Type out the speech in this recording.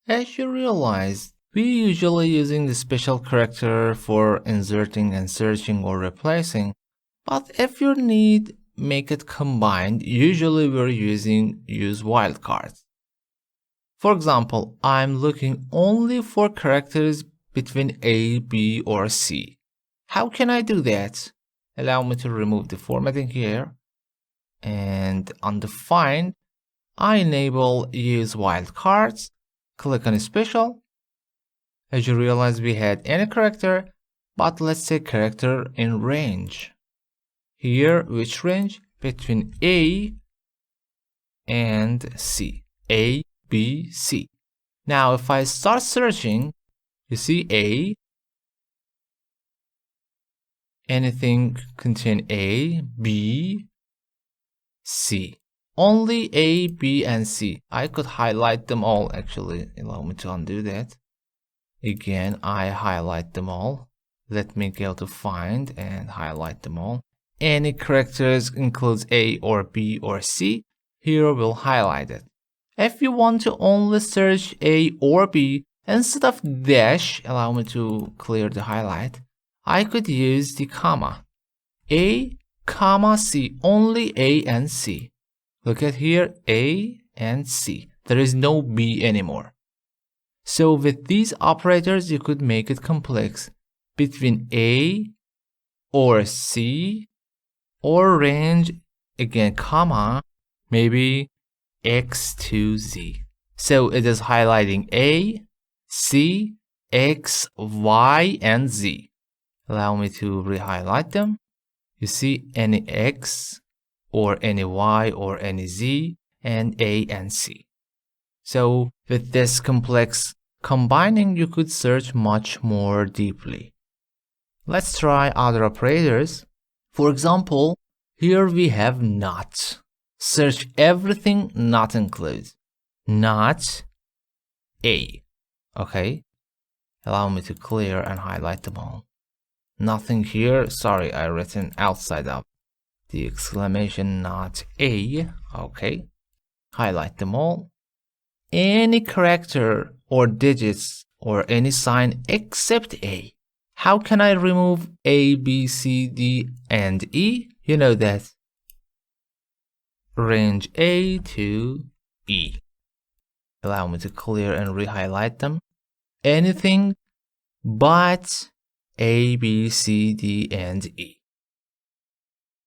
As you realize, we usually using the special character for inserting and searching or replacing, but if you need make it combined, usually we're using use wildcards. For example, I'm looking only for characters between A, B, or C. How can I do that? Allow me to remove the formatting here. And on the find, I enable use wildcards. Click on special. As you realize, we had any character, but let's say character in range. Here, which range? Between A and C. A, B, C. Now, if I start searching, you see A. Anything contain A, B, C. Only A, B, and C. I could highlight them all actually. Allow me to undo that. Again, I highlight them all. Let me go to find and highlight them all. Any characters includes A or B or C. Here we'll highlight it. If you want to only search A or B, instead of dash, allow me to clear the highlight, I could use the comma. A, comma, C, only A and C. Look at here, A and C. There is no B anymore. So with these operators, you could make it complex between A or C or range, again, comma, maybe X to Z. So it is highlighting A, C, X, Y, and Z. Allow me to re-highlight them. You see any X or any Y or any Z and A and C. So with this complex combining, you could search much more deeply. Let's try other operators. For example, here we have not. Search everything not include. Not A. Okay. Allow me to clear and highlight them all. Nothing here. Sorry, I written outside up. The exclamation not A. Okay. Highlight them all. Any character or digits or any sign except A. How can I remove A, B, C, D, and E? You know that. Range A to E. Allow me to clear and re-highlight them. Anything but A, B, C, D, and E.